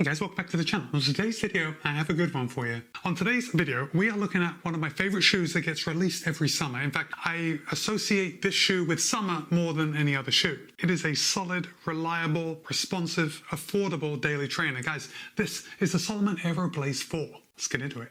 Hey guys, welcome back to the channel. On today's video, I have a good one for you. On today's video, we are looking at one of my favorite shoes that gets released every summer. In fact, I associate this shoe with summer more than any other shoe. It is a solid, reliable, responsive, affordable daily trainer. Guys, this is the Salomon Aero Blaze 4. Let's get into it.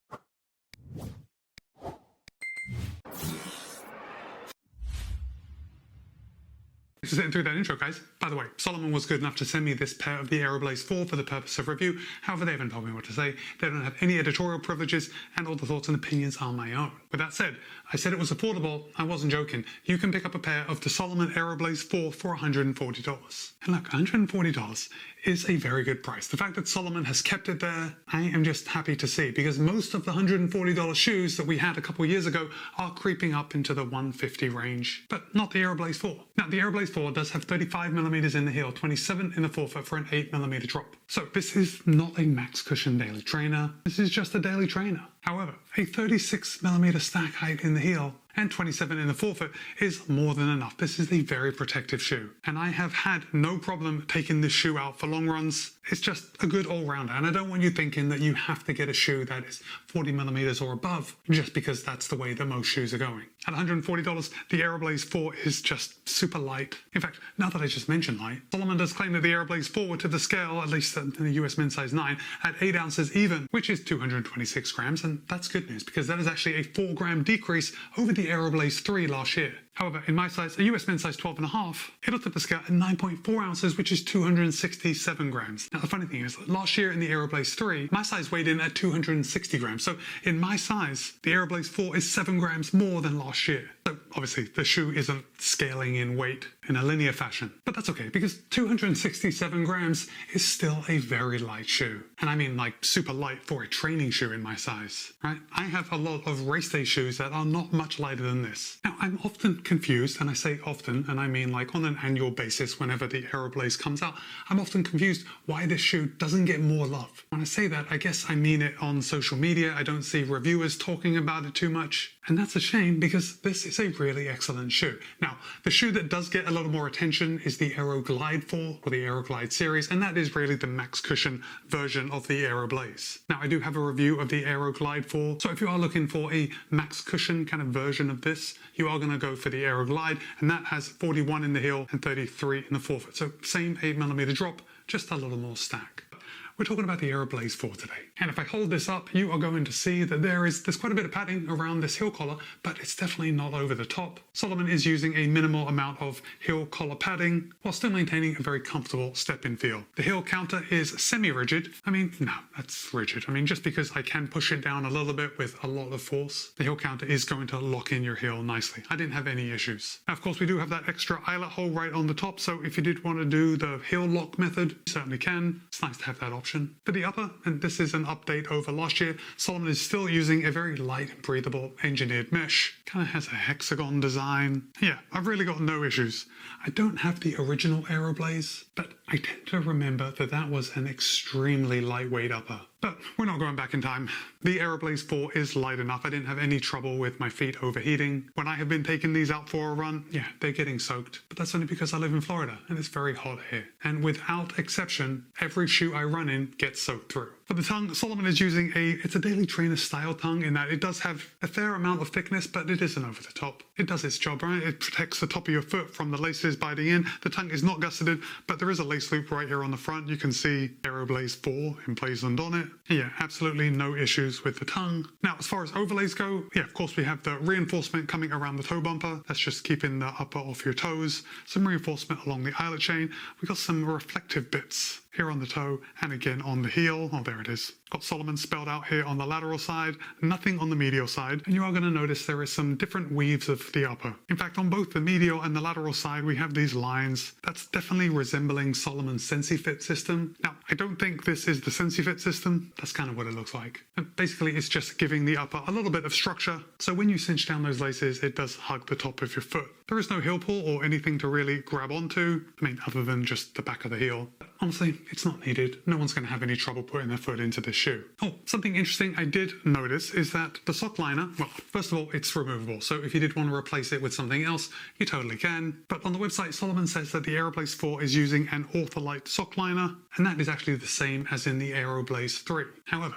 Sitting through that intro, guys. By the way, Salomon was good enough to send me this pair of the Aero Blaze 4 for the purpose of review. However, they haven't told me what to say. They don't have any editorial privileges, and all the thoughts and opinions are my own. With that said, I said it was affordable. I wasn't joking. You can pick up a pair of the Salomon Aero Blaze 4 for $140. And look, $140 is a very good price. The fact that Salomon has kept it there, I am just happy to see, because most of the $140 shoes that we had a couple of years ago are creeping up into the $150 range, but not the Aero Blaze 4. Now, the Aero Blaze 4 does have 35mm in the heel, 27 in the forefoot for an 8mm drop. So this is not a max cushion daily trainer. This is just a daily trainer. However, a 36mm stack height in the heel and 27 in the forefoot is more than enough. This is a very protective shoe, and I have had no problem taking this shoe out for long runs. It's just a good all-rounder, and I don't want you thinking that you have to get a shoe that is 40mm or above just because that's the way that most shoes are going. At $140, the Aero Blaze 4 is just super light. In fact, now that I just mentioned light, Salomon does claim that the Aero Blaze 4 to the scale, at least in the US men's size 9, at 8 ounces even, which is 226 grams, and that's good news because that is actually a 4-gram decrease over the Aero Blaze 3 last year. However, in my size, a US men's size 12.5, it'll tip the scale at 9.4 ounces, which is 267 grams. Now, the funny thing is, last year in the Aero Blaze 3, my size weighed in at 260 grams. So in my size, the Aero Blaze 4 is 7 grams more than last year. So obviously, the shoe isn't scaling in weight in a linear fashion, but that's okay because 267 grams is still a very light shoe. And I mean like super light for a training shoe in my size, right? I have a lot of race day shoes that are not much lighter than this. Now, I'm often confused, and I say often, and I mean like on an annual basis whenever the Aero Blaze comes out, I'm often confused why this shoe doesn't get more love. When I say that, I guess I mean it on social media. I don't see reviewers talking about it too much, and that's a shame because this is a really excellent shoe. Now, the shoe that does get a little more attention is the Aero Glide 4 or the Aero Glide series, and that is really the max cushion version of the Aero Blaze. Now, I do have a review of the Aero Glide 4, so if you are looking for a max cushion kind of version of this, you are going to go for the Aero Glide, and that has 41 in the heel and 33 in the forefoot. So same 8mm drop, just a little more stack. We're talking about the Aero Blaze 4 today. And if I hold this up, you are going to see that there's quite a bit of padding around this heel collar, but it's definitely not over the top. Salomon is using a minimal amount of heel collar padding while still maintaining a very comfortable step-in feel. The heel counter is semi-rigid. I mean, no, that's rigid. I mean, just because I can push it down a little bit with a lot of force, the heel counter is going to lock in your heel nicely. I didn't have any issues. Now, of course, we do have that extra eyelet hole right on the top, so if you did want to do the heel lock method, you certainly can. It's nice to have that option. For the upper, and this is an update over last year, Salomon is still using a very light and breathable engineered mesh. Kind of has a hexagon design. Yeah, I've really got no issues. I don't have the original Aero Blaze, but I tend to remember that that was an extremely lightweight upper. But we're not going back in time. The Aero Blaze 4 is light enough. I didn't have any trouble with my feet overheating. When I have been taking these out for a run, yeah, they're getting soaked. But that's only because I live in Florida and it's very hot here. And without exception, every shoe I run in gets soaked through. For the tongue, Salomon is using it's a daily trainer style tongue in that it does have a fair amount of thickness, but it isn't over the top. It does its job, right? It protects the top of your foot from the laces biting in. The tongue is not gusseted, but there is a lace loop right here on the front. You can see Aero Blaze 4 emblazoned on it. Yeah, absolutely no issues with the tongue. Now, as far as overlays go, yeah, of course we have the reinforcement coming around the toe bumper. That's just keeping the upper off your toes. Some reinforcement along the eyelet chain. We got some reflective bits here on the toe and again on the heel. Oh, there it is. Got Salomon spelled out here on the lateral side, nothing on the medial side, and you are going to notice there is some different weaves of the upper. In fact, on both the medial and the lateral side, we have these lines. That's definitely resembling Salomon's SensiFit system. Now, I don't think this is the SensiFit system. That's kind of what it looks like. And basically, it's just giving the upper a little bit of structure, so when you cinch down those laces, it does hug the top of your foot. There is no heel pull or anything to really grab onto, I mean, other than just the back of the heel. But honestly, it's not needed. No one's going to have any trouble putting their foot into this shoe. Oh, something interesting I did notice is that the sock liner, well, first of all, it's removable. So if you did want to replace it with something else, you totally can. But on the website, Salomon says that the Aero Blaze 4 is using an Ortholite sock liner, and that is actually the same as in the Aero Blaze 3. However,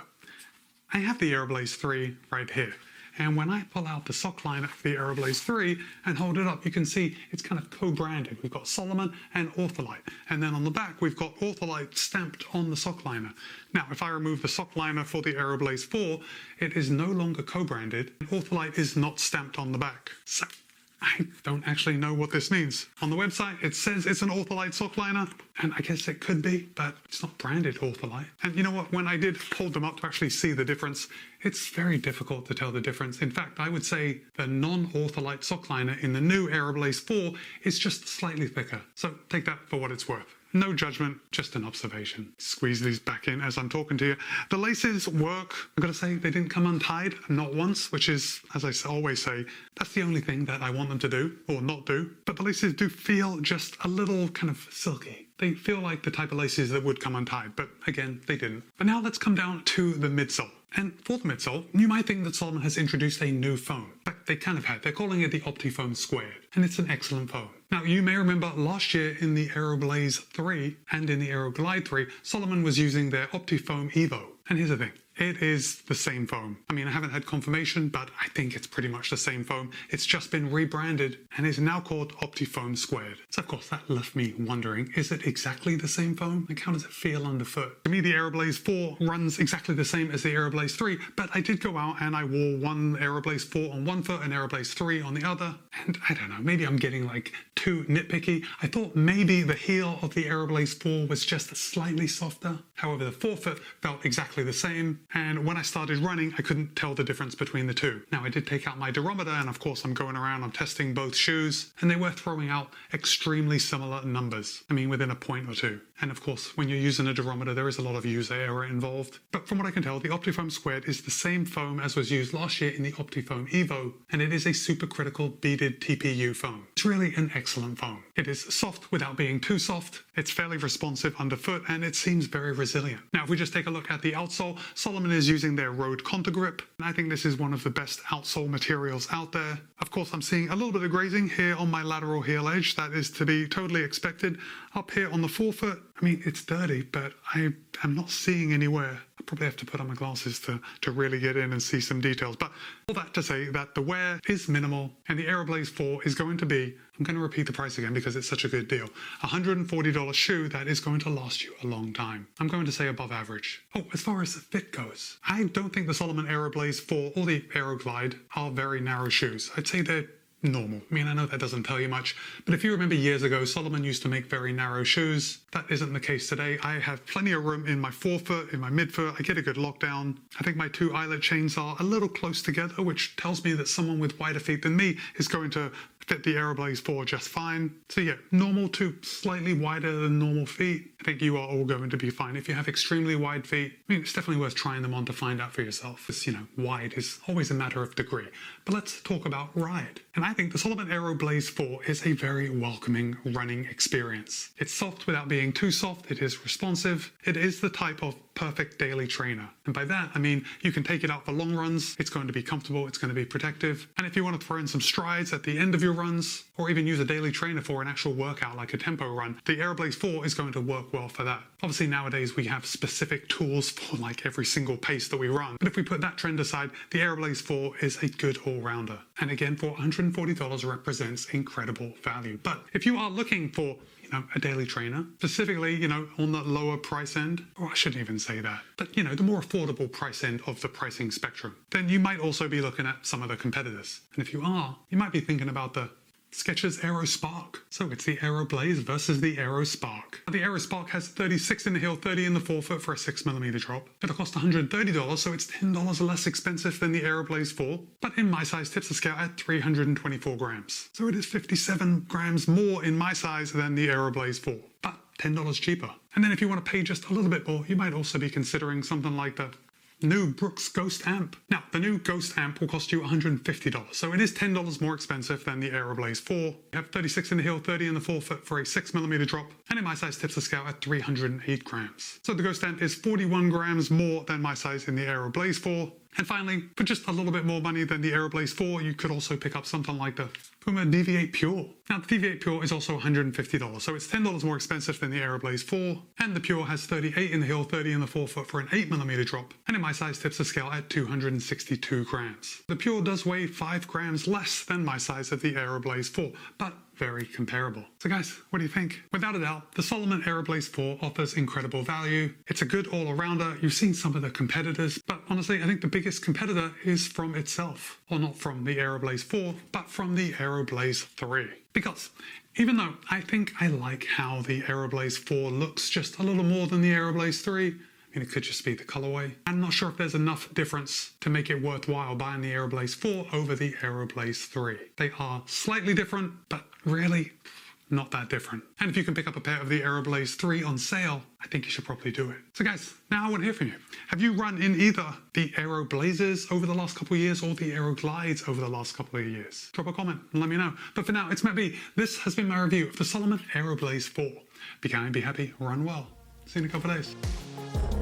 I have the Aero Blaze 3 right here. And when I pull out the sock liner for the Aero Blaze 3 and hold it up, you can see it's kind of co-branded. We've got Salomon and Ortholite. And then on the back, we've got Ortholite stamped on the sock liner. Now, if I remove the sock liner for the Aero Blaze 4, it is no longer co-branded. Ortholite is not stamped on the back. So I don't actually know what this means. On the website, it says it's an Ortholite sock liner, and I guess it could be, but it's not branded Ortholite. And you know what? When I did hold them up to actually see the difference, it's very difficult to tell the difference. In fact, I would say the non-Ortholite sock liner in the new Aero Blaze 4 is just slightly thicker. So take that for what it's worth. No judgment, just an observation. Squeeze these back in as I'm talking to you. The laces work. I've got to say, they didn't come untied, not once, which is, as I always say, that's the only thing that I want them to do, or not do. But the laces do feel just a little kind of silky. They feel like the type of laces that would come untied, but again, they didn't. But now let's come down to the midsole. And for the midsole, you might think that Salomon has introduced a new foam, but they kind of had. They're calling it the OptiFoam Squared, and it's an excellent foam. Now, you may remember last year in the Aero Blaze 3 and in the Aero Glide 3, Salomon was using their OptiFoam Evo. And here's the thing. It is the same foam. I mean, I haven't had confirmation, but I think it's pretty much the same foam. It's just been rebranded and is now called OptiFoam Squared. So of course that left me wondering, is it exactly the same foam? Like, how does it feel underfoot? To me, the Aero Blaze 4 runs exactly the same as the Aero Blaze 3, but I did go out and I wore one Aero Blaze 4 on one foot and Aero Blaze 3 on the other. And I don't know, maybe I'm getting like too nitpicky. I thought maybe the heel of the Aero Blaze 4 was just slightly softer. However, the forefoot felt exactly the same. And when I started running, I couldn't tell the difference between the two. Now, I did take out my durometer, and of course I'm going around, I'm testing both shoes, and they were throwing out extremely similar numbers. I mean, within a point or two. And of course, when you're using a durometer, there is a lot of user error involved. But from what I can tell, the OptiFoam Squared is the same foam as was used last year in the OptiFoam Evo, and it is a supercritical beaded TPU foam. It's really an excellent foam. It is soft without being too soft, it's fairly responsive underfoot, and it seems very resilient. Now, if we just take a look at the outsole, Salomon is using their Road Contour Grip, and I think this is one of the best outsole materials out there. Of course, I'm seeing a little bit of grazing here on my lateral heel edge. That is to be totally expected. Up here on the forefoot, I mean, it's dirty, but I am not seeing anywhere. I probably have to put on my glasses to really get in and see some details. But all that to say that the wear is minimal, and the Aero Blaze 4 is going to be, I'm going to repeat the price again because it's such a good deal, $140 shoe that is going to last you a long time. I'm going to say above average. Oh, as far as the fit goes, I don't think the Salomon Aero Blaze 4 or the Aero Glide are very narrow shoes. I'd say they're normal. I mean, I know that doesn't tell you much, but if you remember years ago, Salomon used to make very narrow shoes. That isn't the case today. I have plenty of room in my forefoot, in my midfoot. I get a good lockdown. I think my two eyelet chains are a little close together, which tells me that someone with wider feet than me is going to fit the Aero Blaze 4 just fine. So yeah, normal to slightly wider than normal feet. I think you are all going to be fine. If you have extremely wide feet, I mean, it's definitely worth trying them on to find out for yourself. Because, you know, wide is always a matter of degree. But let's talk about ride. And I think the Salomon Aero Blaze 4 is a very welcoming running experience. It's soft without being too soft. It is responsive. It is the type of perfect daily trainer. And by that, I mean, you can take it out for long runs. It's going to be comfortable. It's going to be protective. And if you want to throw in some strides at the end of your runs, or even use a daily trainer for an actual workout like a tempo run, the Aero Blaze 4 is going to work well for that. Obviously, nowadays we have specific tools for like every single pace that we run. But if we put that trend aside, the Aero Blaze 4 is a good all-rounder. And again, for $140 represents incredible value. But if you are looking for a daily trainer, specifically, on the lower price end, or I shouldn't even say that, but, the more affordable price end of the pricing spectrum, then you might also be looking at some of the competitors. And if you are, you might be thinking about the Skechers Aero Spark. So it's the Aero Blaze versus the Aero Spark. The Aero Spark has 36 in the heel, 30 in the forefoot for a 6mm drop. It'll cost $130, so it's $10 less expensive than the Aero Blaze 4, but in my size tips the scale at 324 grams. So it is 57 grams more in my size than the Aero Blaze 4, but $10 cheaper. And then if you want to pay just a little bit more, you might also be considering something like the new Brooks Ghost amp. Now, the new Ghost amp will cost you $150, so it is $10 more expensive than the Aero Blaze 4. You have 36 in the heel, 30 in the forefoot for a 6mm drop, and in my size tips the scale at 308 grams. So the Ghost amp is 41 grams more than my size in the Aero Blaze 4. And finally, for just a little bit more money than the Aero Blaze 4, you could also pick up something like the Puma DV8 Pure. Now, the DV8 Pure is also $150, so it's $10 more expensive than the Aero Blaze 4, and the Pure has 38 in the heel, 30 in the forefoot for an 8mm drop, and in my size tips the scale at 262 grams. The Pure does weigh 5 grams less than my size of the Aero Blaze 4, but very comparable. So guys, what do you think? Without a doubt, the Salomon Aero Blaze 4 offers incredible value. It's a good all-arounder. You've seen some of the competitors, but honestly, I think the biggest competitor is from itself. Or not from the Aero Blaze 4, but from the Aero Blaze 3. Because even though I think I like how the Aero Blaze 4 looks just a little more than the Aero Blaze 3, it could just be the colorway. I'm not sure if there's enough difference to make it worthwhile buying the Aero Blaze 4 over the Aero Blaze 3. They are slightly different, but really not that different. And if you can pick up a pair of the Aero Blaze 3 on sale, I think you should probably do it. So guys, now I want to hear from you. Have you run in either the Aero Blazes over the last couple of years or the Aero Glides over the last couple of years? Drop a comment and let me know. But for now, it's Peppy. This has been my review of the Salomon Aero Blaze 4. Be kind, be happy, run well. See you in a couple of days.